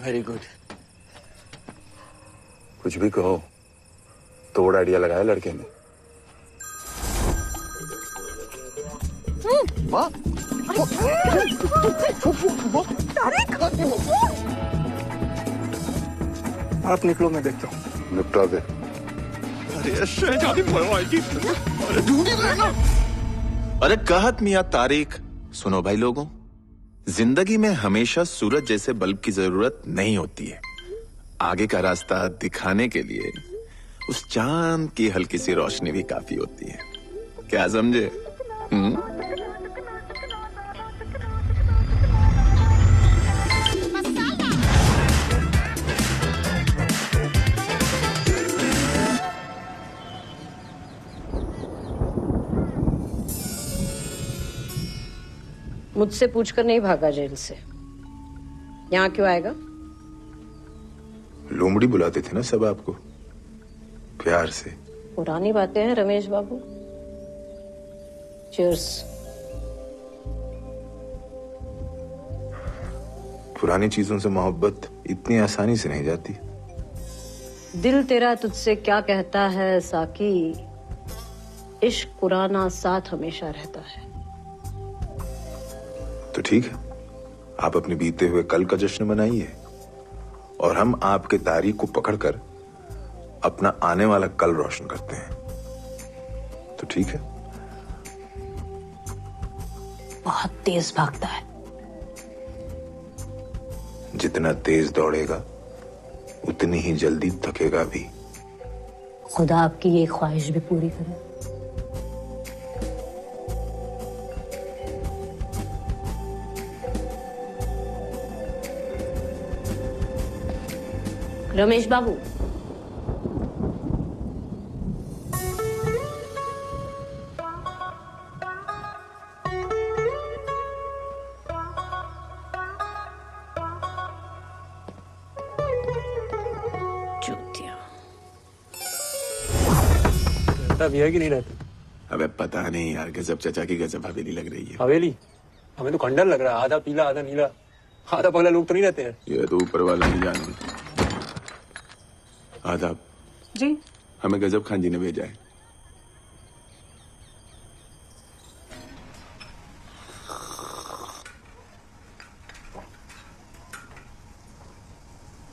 Very good. कुछ भी कहो, तोड़ आइडिया लगाया लड़के ने। माँ, आप निकलो, मैं देखता हूँ। निपटा दे। अरे शहजादी मरवाएगी। अरे ढूंढी लेना। अरे कहत मियां तारिक, सुनो भाई लोगों, जिंदगी में हमेशा सूरज जैसे बल्ब की जरूरत नहीं होती है। आगे का रास्ता दिखाने के लिए उस चांद की हल्की सी रोशनी भी काफी होती है। क्या समझे? मुझसे पूछकर नहीं भागा जेल से। यहाँ क्यों आएगा? लोमड़ी बुलाते थे ना सब आपको, प्यार से। पुरानी बातें हैं रमेश बाबू। चीयर्स। पुरानी चीजों से मोहब्बत इतनी आसानी से नहीं जाती। दिल तेरा तुझसे क्या कहता है साकी, इश्क पुराना साथ हमेशा रहता है। तो ठीक है, आप अपने बीते हुए कल का जश्न मनाइए और हम आपके तारीख को पकड़कर अपना आने वाला कल रोशन करते हैं। तो ठीक है? बहुत तेज भागता है। जितना तेज दौड़ेगा उतनी ही जल्दी थकेगा भी। खुदा आपकी ये ख्वाहिश भी पूरी करे। रमेश बाबू, रहता भी है कि नहीं रहता? अबे पता नहीं यार, गजब चाचा की गजब हवेली लग रही है। हवेली? हमें तो खंडर लग रहा है, आधा पीला आधा नीला। आधा पगला लोग तो नहीं रहते हैं। ये तो ऊपर वाला ही जाने। आदाब जी। हमें गजब खान जी ने भेजा है।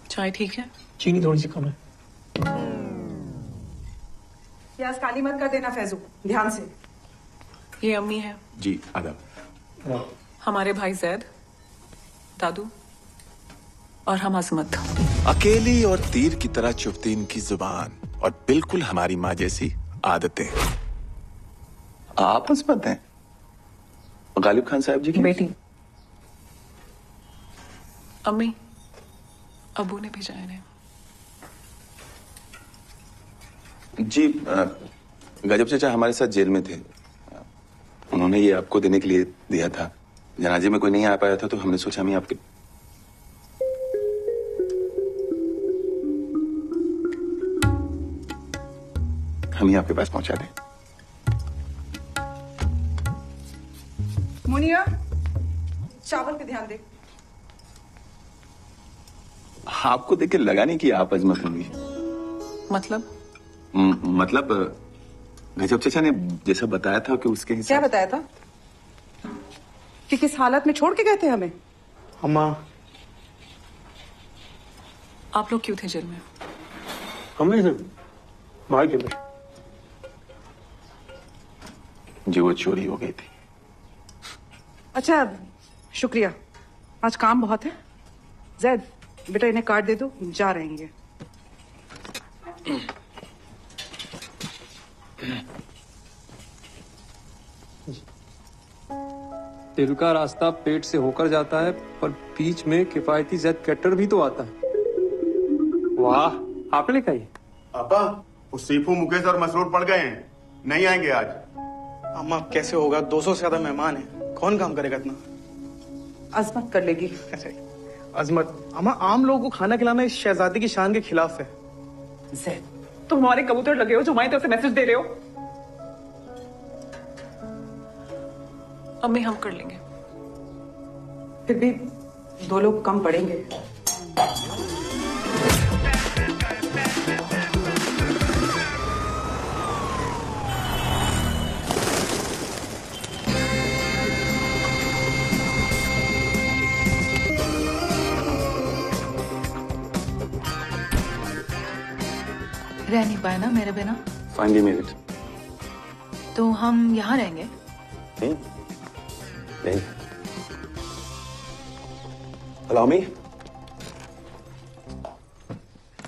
चाय ठीक है? चीनी थोड़ी सी कम है। प्याज काली मत कर देना फैजू, ध्यान से। ये अम्मी है जी। आदाब। हमारे भाई जैद, दादू और हम अजमत। अकेली और तीर की तरह चुभती इनकी जुबान और बिल्कुल हमारी माँ जैसी आदतें। आप अजमत हैं? गालिब खान साहब जी की बेटी। अम्मी, अबू ने भेजा है इन्हें। जी। गजब चाचा हमारे साथ जेल में थे, उन्होंने ये आपको देने के लिए दिया था। जनाजे में कोई नहीं आ पाया था तो हमने सोचा हम आपके। हम ही आपके पास पहुंचा दें। मुनिया, चावल पे ध्यान दे। आपको देख के लगा नहीं कि आप अजमत होंगी। मतलब? मतलब गजब चाचा ने जैसा बताया था कि उसके हिसाब। क्या बताया था? कि किस हालत में छोड़ के गए थे हमें? अम्मा, आप लोग क्यों थे जेल में? हमें से भाई के में। जी वो चोरी हो गई थी। अच्छा, शुक्रिया। आज काम बहुत है। जैद, बेटा इन्हें कार्ड दे दो, जा रहेंगे। दिल का रास्ता पेट से होकर जाता है, पर बीच में किफायती जेड कटर भी तो आता है। वाह, आपने लिखा ये? पापा, वो सीफू, मुकेश और मसरूर पड़ गए हैं, नहीं आएंगे आज। अम्मा कैसे होगा? 200 से ज्यादा मेहमान हैं, कौन काम करेगा इतना? अजमत कर लेगी। अजमत? अम्मा, आम लोगों को खाना खिलाना इस शहजादी की शान के खिलाफ है। जैद, तुम हमारे कबूतर लगे हो जो हमारी तरफ से मैसेज दे रहे हो। अम्मी, हम कर लेंगे। फिर भी 2 लोग कम पड़ेंगे। रह नहीं पाए ना मेरे बिना? Finally made it. तो हम यहाँ रहेंगे? नहीं। Allow me?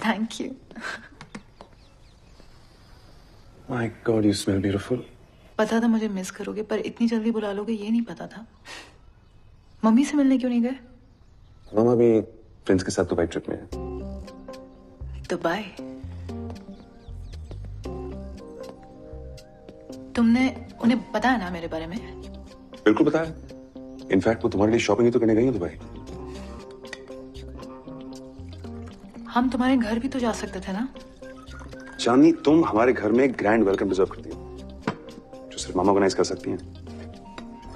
Thank you. My God, you smell beautiful. पता था मुझे मिस करोगे, पर इतनी जल्दी बुला लोगे ये नहीं पता था। मम्मी से मिलने क्यों नहीं गए? मामा भी फ्रेंड्स के साथ दुबई ट्रिप में है। दुबई? तुमने उन्हें बताया ना मेरे बारे में? बिल्कुल बताया। इनफैक्ट वो तुम्हारे लिए शॉपिंग ही तो करने गई है दुबई। हम तुम्हारे घर भी तो जा सकते थे ना? चांदनी, तुम हमारे घर में ग्रैंड वेलकम डिजर्व करती हो, जो सिर्फ मामा ऑर्गेनाइज कर सकती हैं।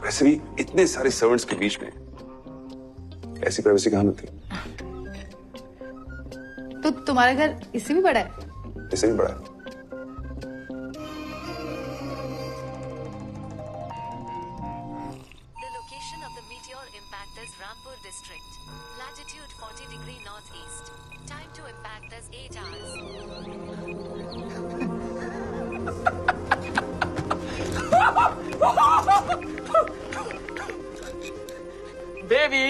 वैसे भी इतने सारे सर्वेंट्स के बीच में ऐसी प्राइवेसी कहाँ मिलती? तो तुम्हारा घर इससे भी बड़ा है? इससे भी बड़ा है। The location of the meteor impact is Rampur district. Latitude 40° northeast. Time to impact is 8 hours. Baby!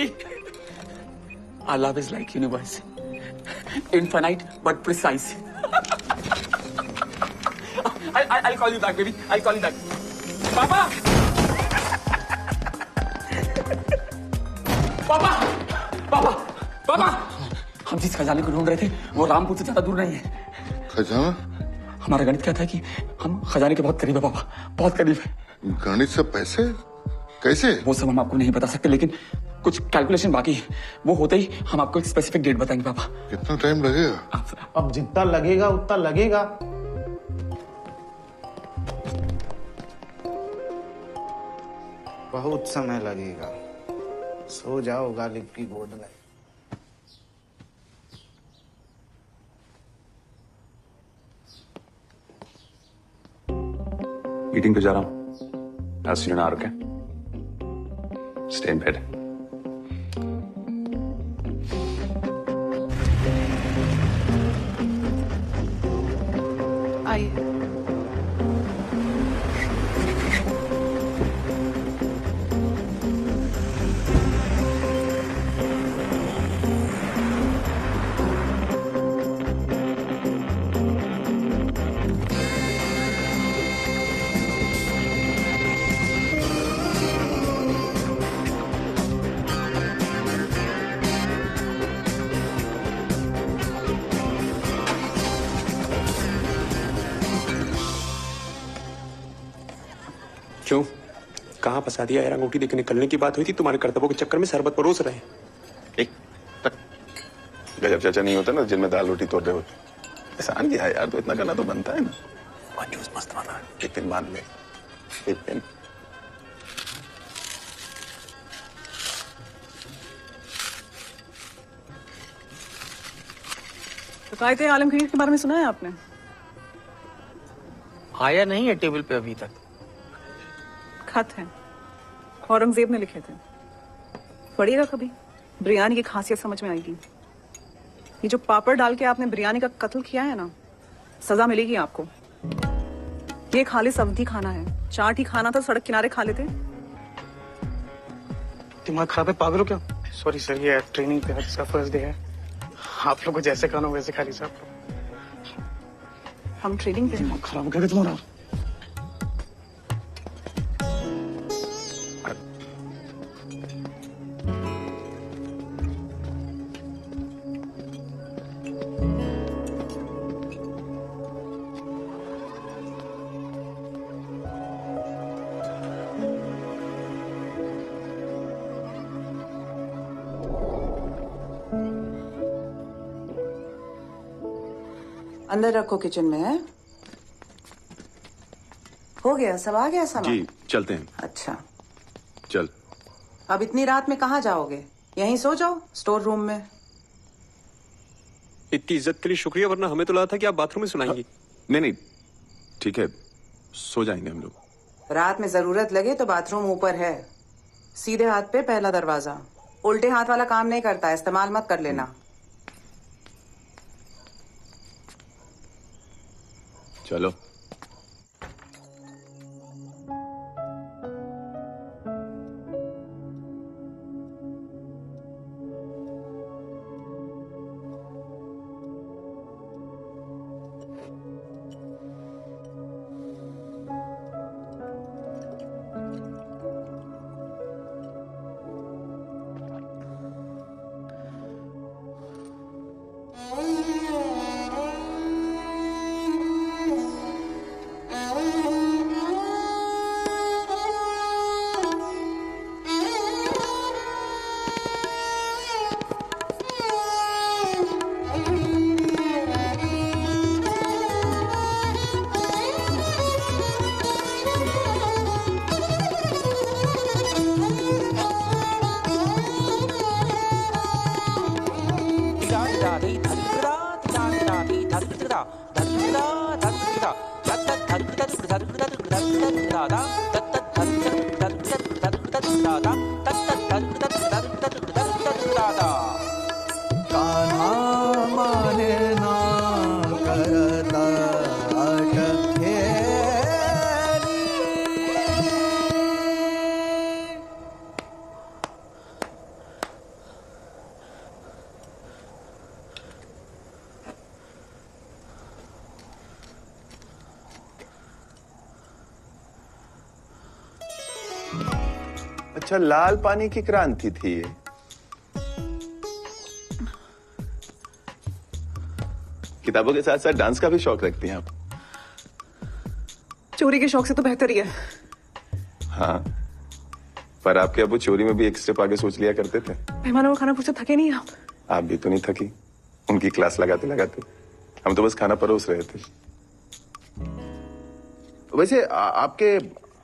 Our love is like universe. Infinite but precise. I'll call you back, baby. I'll call you back. Papa! पापा! पापा! पापा! हम जिस खजाने को ढूंढ रहे थे वो रामपुर से ज्यादा दूर नहीं है। खजाना? हमारा गणित कहता है कि हम खजाने के बहुत करीब है पापा, बहुत करीब है। गणित से पैसे? कैसे? वो सब हम आपको नहीं बता सकते, लेकिन कुछ कैलकुलेशन बाकी है। वो होते ही हम आपको एक स्पेसिफिक डेट बताएंगे पापा। कितना टाइम लगेगा? अब जितना लगेगा उतना लगेगा। बहुत समय लगेगा। सो जाओ गालिब की गोद में। मीटिंग पे जा रहा हूँ। I'll see you in an hour, okay? Stay in bed. आइए। क्यों? कहाँ फंसा दिया यार? अंगूठी देके निकलने की बात हुई थी, तुम्हारे कर्तव्यों के चक्कर में शरबत परोस रहे हैं। एक गजब चाचा नहीं होता ना, जिनमें दाल रोटी तोड़ रहे होते। एहसान किया है यार, तो इतना करना तो बनता है ना। जूस मस्त बना, एक दिन मान ले, एक दिन। कायदे आलमगीर के बारे में सुना है आपने? आया नहीं है टेबल पे अभी तक। खत है, औरंगजेब ने लिखे थे। पढ़िएगा कभी, बिरयानी की खासियत समझ में आएगी। ये जो पापड़ डाल के आपने बिरयानी का कत्ल किया है ना, सजा मिलेगी आपको। ये खालिस अवधी खाना है, चाट ही खाना था, सड़क किनारे खा लेते। दिमाग खराब है, पागल हो क्या? सॉरी सर, ये ट्रेनिंग पे इसका फर्स्ट डे है। आप लोग को जैसे खाना वैसे खा लीजिए आप लोग। हम ट्रेनिंग पे। दिमाग खराब हो गया तुम्हारा? अंदर रखो, किचन में है। हो गया, सब आ गया सामान? जी, चलते हैं। अच्छा, चल। अब इतनी रात में कहाँ जाओगे? यहीं सो जाओ, स्टोर रूम में। इतनी इज्जत के लिए शुक्रिया, वरना हमें तो लगा था कि आप बाथरूम में सुनाएंगी। नहीं नहीं ठीक है, सो जाएंगे हम लोग। रात में जरूरत लगे तो बाथरूम ऊपर है, सीधे हाथ पे पहला दरवाजा। उल्टे हाथ वाला काम नहीं करता, इस्तेमाल मत कर लेना। चलो। अच्छा, लाल पानी की क्रांति थी ये। किताबों के साथ साथ डांस का भी शौक रखती हैं आप? चोरी के शौक से तो बेहतर ही है। हाँ, पर आपके अबू चोरी में भी एक स्टेप आगे सोच लिया करते थे। मेहमानों को खाना पूछे थके नहीं आप? आप भी तो नहीं थकी उनकी क्लास लगाते लगाते। हम तो बस खाना परोस रहे थे। वैसे आपके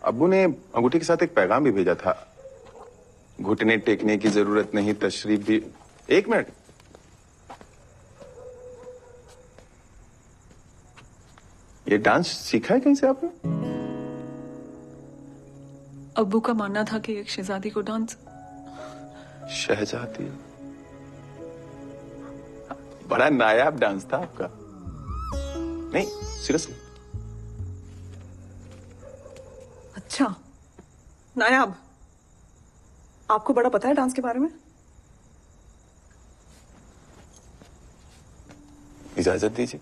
अब्बू ने अंगूठी के साथ एक पैगाम भी भेजा था, घुटने टेकने की जरूरत नहीं, तशरीफ भी। एक मिनट, ये डांस सीखा है कहीं से आपने? अब्बू का मानना था कि एक शहजादी को डांस। शहजादी? बड़ा नायाब डांस था आपका। नहीं सीरियसली। अच्छा, नायाब। आपको बड़ा पता है डांस के बारे में? इजाजत दीजिए।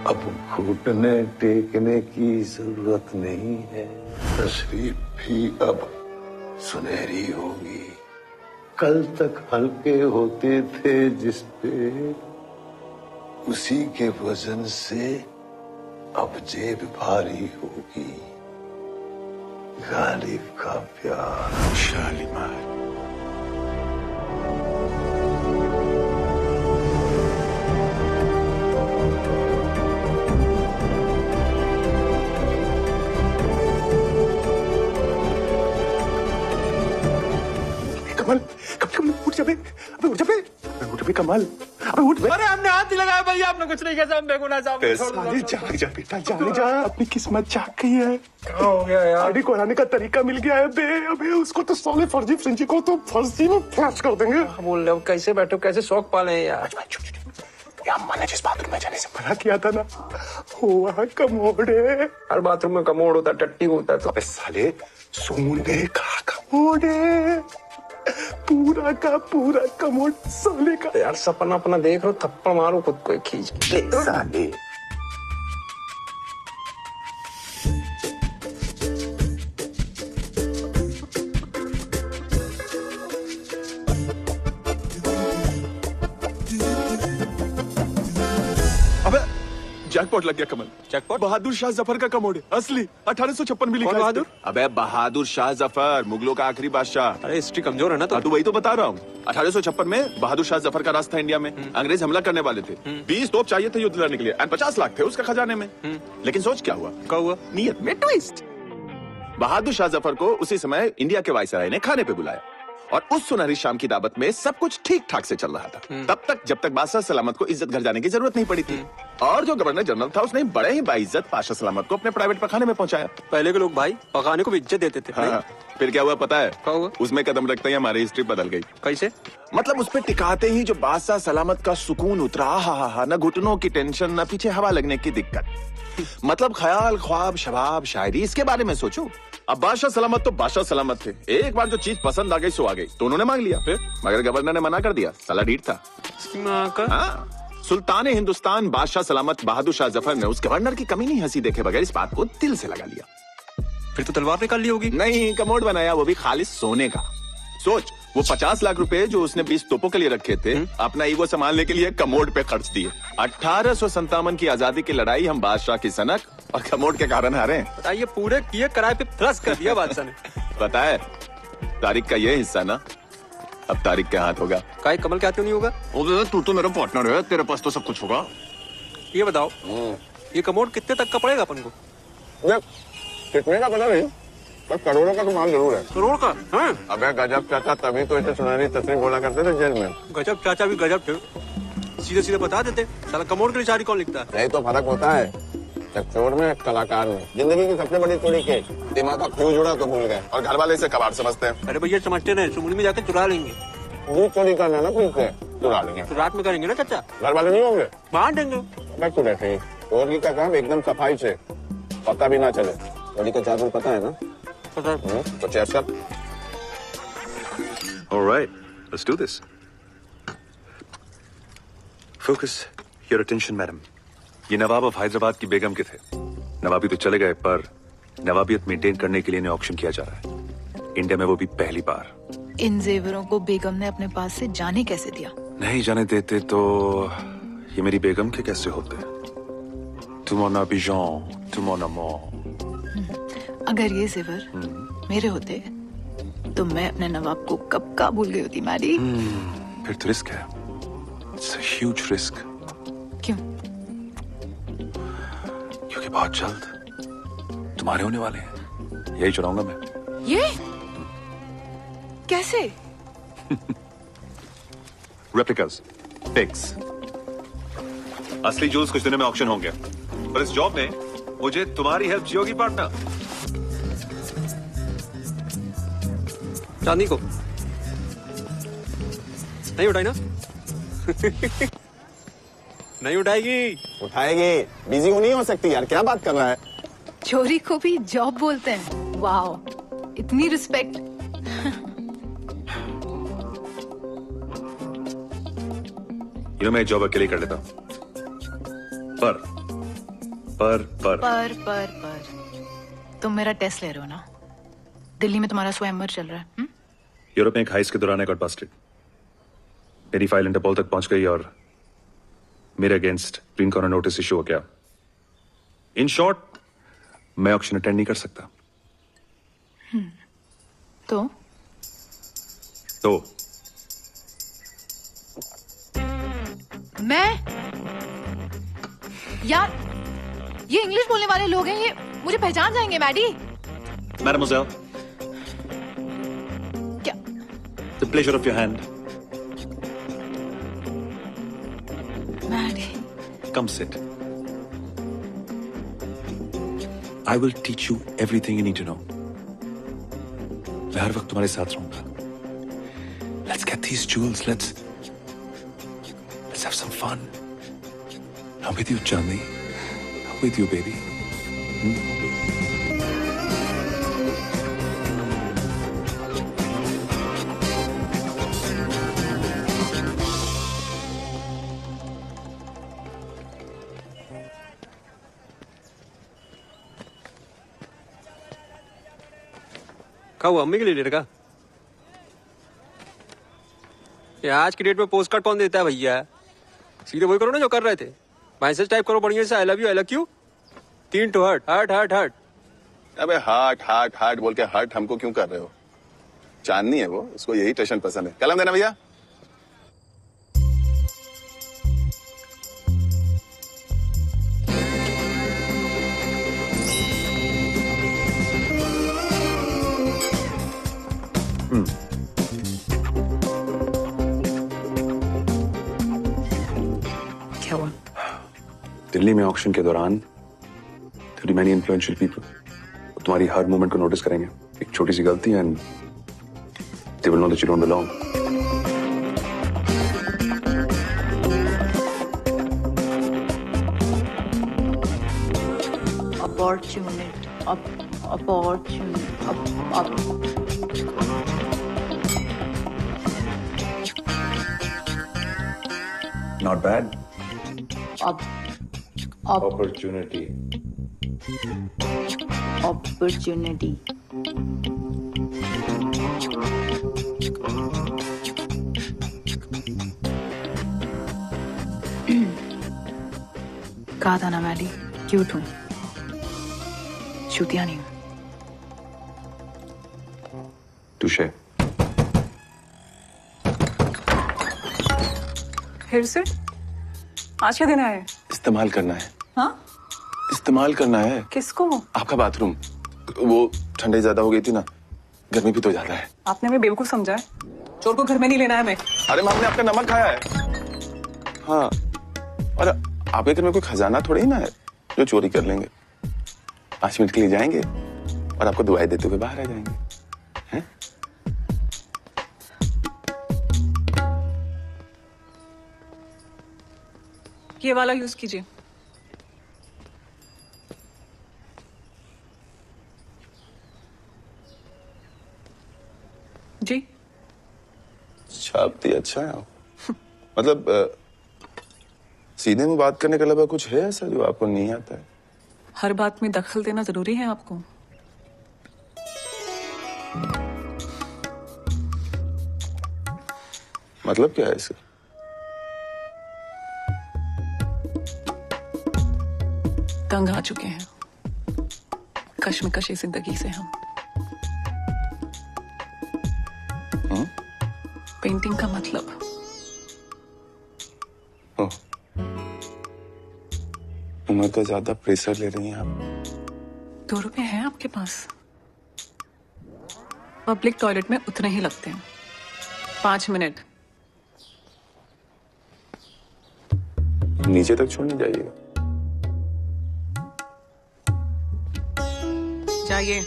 अब घुटने टेकने की जरूरत नहीं है। तशरीफ भी अब सुनहरी होगी। कल तक हल्के होते थे जिस पे, उसी के वजन से अब जेब भारी होगी। गालिब का प्यार। शालीमार। कमल कमल उठ जा बे, अबे उठ जा बे, अबे उठ बे कमल, अबे उठ बे। अरे हमने हाथ नहीं लगाया भैया, आपने कुछ नहीं किया साहब, बेगुनाह साहब। साले जाग जा बेटा, जाग जा, अपनी किस्मत जाग गई है। क्या हो गया यार? गाड़ी को हराने का तरीका मिल गया है बे। अबे उसको तो साले फर्जी फ्रेंची को तो फर्जी में फ्लैश कर देंगे। बोल रहे हो कैसे बैठो, कैसे शौक पाले यार। अम्मा ने जिस बाथरूम में जाने से मना किया था ना, वहाँ कमोड है। हर बाथरूम में कमोड होता है, टट्टी होता है। अबे साले सोने का कमोड है, पूरा का पूरा कमोड सोने का। यार सपना अपना देख रहा हूँ, थप्पड़ मारो खुद को खींच के। साले जैकपॉट लग गया कमल। जैकपॉट? बहादुर शाह जफर का कमोड है, असली 1856 में लिखा है। बहादुर? अबे बहादुर शाह जफर, मुगलों का आखिरी बादशाह। अरे हिस्ट्री कमजोर है ना तो वही तो बता रहा हूँ। 1856 में बहादुर शाह जफर का राज था इंडिया में। अंग्रेज हमला करने वाले थे, 20 तोप चाहिए थे युद्ध लड़ने के लिए, 50 लाख थे उसका खजाने में। लेकिन सोच क्या हुआ? क्या हुआ? नियत में ट्विस्ट। बहादुर शाह जफर को उसी समय इंडिया के वायसराय ने खाने पे बुलाया और उस सुनहरी शाम की दावत में सब कुछ ठीक ठाक से चल रहा था, तब तक जब तक बादशाह सलामत को इज्जत घर जाने की जरूरत नहीं पड़ी थी। और जो गवर्नर जनरल था उसने बड़े ही बाइज्जत बादशाह सलामत को अपने प्राइवेट पखाने में पहुंचाया। पहले के लोग भाई पकाने को भी इज्जत देते थे। हाँ, फिर क्या हुआ पता है? क्या हुआ? उसमें कदम रखते ही हमारी हिस्ट्री बदल गई। कैसे? मतलब उस पे टिकाते ही जो बादशाह सलामत का सुकून उतरा, हा, न घुटनों की टेंशन, न पीछे हवा लगने की दिक्कत। मतलब ख्याल, ख्वाब, शबाब, शायरी, इसके बारे में सोचो। अब बादशाह सलामत तो बादशाह सलामत थे, एक बार जो चीज पसंद आ गई सो आ गई, तो उन्होंने मांग लिया। फिर मगर गवर्नर ने मना कर दिया, साला ढीठ था। हाँ, सुल्तान हिंदुस्तान बादशाह सलामत बहादुर शाह जफर ने उस गवर्नर की कमी नहीं हंसी देखे बगैर इस बात को दिल से लगा लिया। फिर तो तलवार निकाल ली होगी। नहीं, कमोड बनाया, वो भी खालिस सोने का। सोच, वो 50 लाख रुपए जो उसने 20 तोपों के लिए रखे थे, अपना ईगो संभालने के लिए कमोड पे खर्च दिए। 1857 की आजादी की लड़ाई हम बादशाह की सनक और कमोड के कारण हारे। बताइए, पूरे किए किराए पे थ्रस्ट कर दिया बादशाह ने। पता है तारिक का ये हिस्सा ना अब तारिक के हाथ होगा। काय कमल क्या क्यों नहीं होगा? तू तो मेरा पार्टनर है, तेरे पास तो सब कुछ होगा। ये बताओ, ये कमोड कितने तक का पड़ेगा अपन को? कितने का पता नहीं, पर करोड़ों का तो माल जरूर है। करोड़ का? हाँ? अबे गजब चाचा, तभी तो इसे सुनहरी तस्वीर बोला करते थे जेल में। गजब चाचा भी गजब थे, सीधे सीधे बता देते। साला कमोड की शायरी कौन लिखता है? यही तो फर्क होता है एक चोर में, एक कलाकार में। जिंदगी की सबसे बड़ी चोरी के दिमाग का फ्यूज उड़ा तो भूल गए, और घर वाले इसे कबाड़ समझते हैं। अरे भैया समझते नहीं, सुमुनी में जाकर चुरा लेंगे। दूध चोरी करना ना खुद से, चुरा लेंगे। तो रात में करेंगे ना चाचा? घर वाले नहीं होंगे, बांध देंगे। मैं तू रहते ही चोर की का काम एकदम सफाई से, पता भी ना चले। चोरी का जादू पता है ना? तो चेस कर। All right, let's do this. Focus your attention, madam. ये नवाब ऑफ हैदराबाद की बेगम के थे। नवाबी तो चले गए, पर नवाबियत मेंटेन करने के लिए इन्हें ऑक्शन किया जा रहा है, इंडिया में वो भी पहली बार। इन जेवरों को बेगम ने अपने पास से जाने कैसे दिया? नहीं जाने देते तो ये मेरी बेगम के कैसे होते? तुम mon pigeon, तुम mon amour। अगर ये जेवर मेरे होते तो मैं अपने नवाब को कब का भूल गई होती मैरी। फिर तो रिस्क है, इट्स अ ह्यूज रिस्क। क्यों? क्योंकि बहुत जल्द तुम्हारे होने वाले हैं, यही चुराऊंगा मैं। ये कैसे? रेप्लिकास, पिक्स, असली जूल्स कुछ दिनों में ऑक्शन होंगे, पर इस जॉब में मुझे तुम्हारी हेल्प चाहिए होगी पार्टनर। चांदी को नहीं उठाई ना? नहीं उठाएगी। उठाएगी, बिजी नहीं हो सकती यार, क्या बात कर रहा है? चोरी को भी जॉब बोलते हैं, वाओ, इतनी रिस्पेक्ट। मैं जॉब अकेले कर लेता हूं, पर पर तुम मेरा टेस्ट ले रहे हो ना? दिल्ली में तुम्हारा स्वयंवर चल रहा है। यूरोप में एक हाइस्ट के दौरान गॉट बस्टेड। मेरी फाइल इंटरपोल तक पहुंच गई और मेरे against green corner notice issue हो गया। इन शॉर्ट, मैं ऑक्शन अटेंड नहीं कर सकता। तो मैं यार, ये इंग्लिश बोलने वाले लोग हैं, ये मुझे पहचान जाएंगे। मैडी, मैडमोजेल, क्या? The pleasure of your hand. Maddy, come sit. I will teach you everything you need to know. मैं हर वक्त तुम्हारे साथ रहूंगा। Let's get these jewels. Let's have some fun. I'm with you, Chandni. I'm with you, baby. क्या हुआ, अम्मी के लिए ले रखा? आज की डेट में पोस्ट कार्ड कौन देता है भैया? सीधे वही करो ना जो कर रहे थे। मैसेज टाइप करो बढ़िया से, I love you, I love you. 3 to hurt hurt hurt hurt. अबे हार्ट हार्ट हार्ट बोल के हर्ट हमको क्यों कर रहे हो? चांदनी है वो, उसको यही टेंशन पसंद है। कलम देना भैया। क्या हुआ? दिल्ली में ऑक्शन के दौरान थोड़ी मैनी इन्फ्लुएंशियल पीपल तुम्हारी हर मूवमेंट को नोटिस करेंगे। एक छोटी सी गलती and they will know that you don't belong. Not bad. Opportunity. कहा था ना मैडी, क्यूट हूं, चूतिया नहीं हूं। टूशे। फिर से आज क्या दिन है? इस्तेमाल करना है। हाँ? इस्तेमाल करना है। किसको? आपका बाथरूम। वो ठंडाई ज्यादा हो गई थी ना, गर्मी भी तो ज्यादा है। आपने हमें बेवकूफ समझा है? चोर को घर में नहीं लेना है हमें। अरे माँ, हमने आपका नमक खाया है। हाँ, और आपके घर में कोई खजाना थोड़ी ना है जो चोरी कर लेंगे। 5 मिनट के लिए जाएंगे और आपको दुआएं देते हुए बाहर आ जाएंगे। हैं? ये वाला यूज कीजिए। जी छापती अच्छा है आप। मतलब सीधे में बात करने के अलावा कुछ है ऐसा जो आपको नहीं आता है? हर बात में दखल देना जरूरी है आपको? मतलब क्या है इसे? तंग आ चुके हैं कश्मकशी जिंदगी से हम। पेंटिंग का मतलब? उम्र का ज्यादा प्रेशर ले रही हैं आप। 2 रुपए हैं आपके पास? पब्लिक टॉयलेट में उतने ही लगते हैं। 5 मिनट। नीचे तक छोड़ने जाइएगा। जाइए।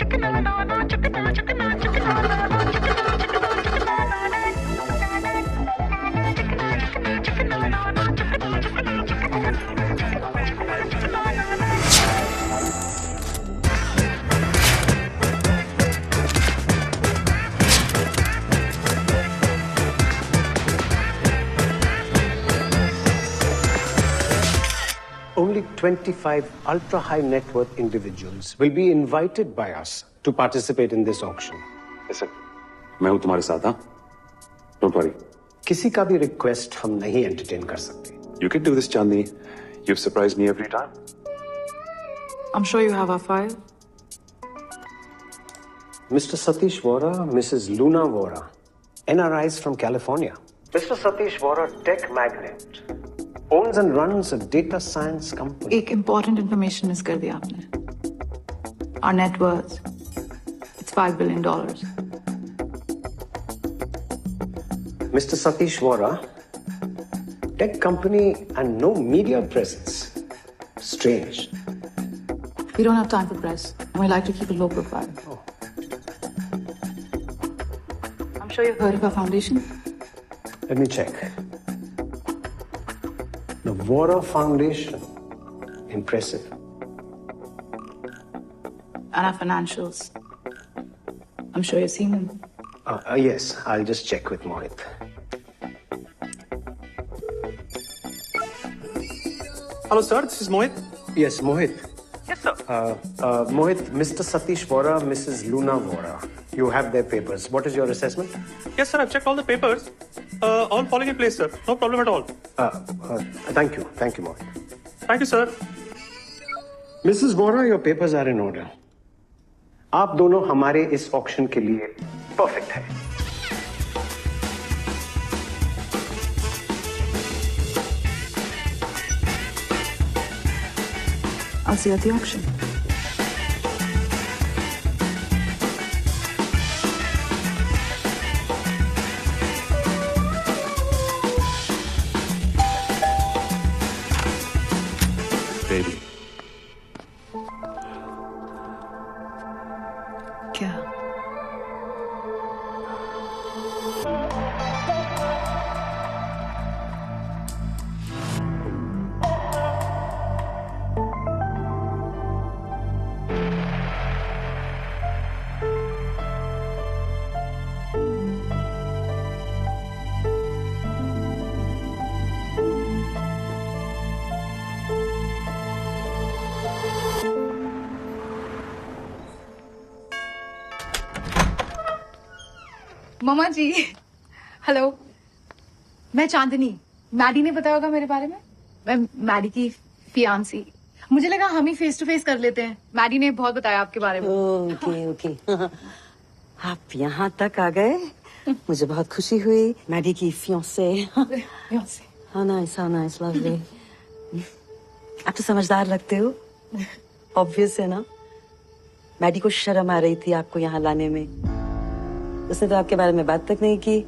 Chicken, Only 25 ultra-high net worth individuals will be invited by us to participate in this auction. Listen, मैं हूं तुम्हारे साथ, हाँ? Don't worry. किसी का भी रिक्वेस्ट हम नहीं एंटरटेन कर सकते. You can do this, Chandni. You've surprised me every time. I'm sure you have our file. Mr. Satish Vora, Mrs. Luna Vora, NRIs from California. Mr. Satish Vora, tech magnate, owns and runs a data science company. एक important information miss कर दिया आपने. Our net worth, it's $5 billion. Mr. Satish Vora, tech company and no media presence. Strange. We don't have time for press, and we like to keep a low profile. I'm sure you've heard of our foundation. Let me check. The Vora Foundation. Impressive. And our financials. I'm sure you've seen them. Yes, I'll just check with Mohit. Hello, sir. This is Mohit. Yes, Mohit. Yes, sir. Mohit, Mr. Satish Vora, Mrs. Luna Vora. You have their papers. What is your assessment? Yes, sir. I've checked all the papers. All falling in place, sir. No problem at all. Thank you. Thank you, Mohit. Thank you, sir. Mrs. Vora, your papers are in order. आप दोनों हमारे इस auction के लिए perfect है. I'll see you at the auction. Baby. क्या? मम्मा जी, hello. मैं चांदनी. Maddie ने बताया होगा मेरे बारे में. मैं मैडी की फियांसी. मुझे लगा हम ही फेस टू फेस कर लेते हैं. मैडी ने बहुत बताया आपके बारे में. ओके. आप यहाँ तक आ गए. मुझे बहुत खुशी हुई. मैडी की फियांसे. How nice, lovely. आप तो समझदार लगते हो. ऑब्वियस है ना. मैडी को शर्म आ रही थी आपको यहाँ लाने में. उसने तो आपके बारे में बात तक नहीं की.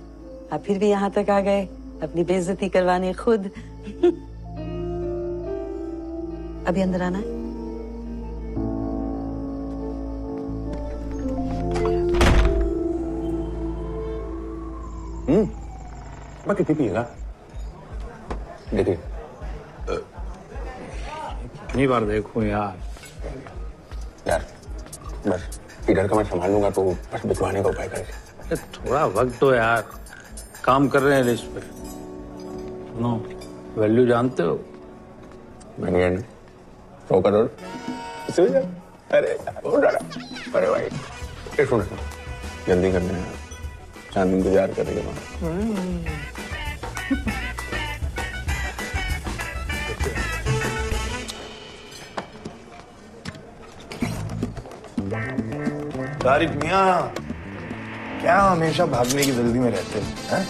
आप फिर भी यहाँ तक आ गए अपनी बेइज्जती करवाने खुद. अभी अंदर आना है. मैं कितनी पिएगा? देखिए. कितनी बार देखूं यार. बस इधर का मैं संभाल लूंगा तो बस भिजवाने का उपाय करें. थोड़ा वक्त तो यार. काम कर रहे हैं लिस्ट पे. नो वैल्यू जानते हो? मैंने 100 करोड़. अरे अरे भाई ये सुनो जल्दी करना है. चांद इंतजार करेगा. तारिक मियाँ, क्या हमेशा भागने की जल्दी में रहते हैं?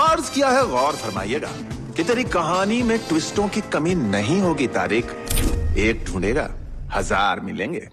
अर्ज किया है, गौर फरमाइएगा कि तेरी कहानी में ट्विस्टों की कमी नहीं होगी तारिक. एक ढूंढेगा 1000 मिलेंगे.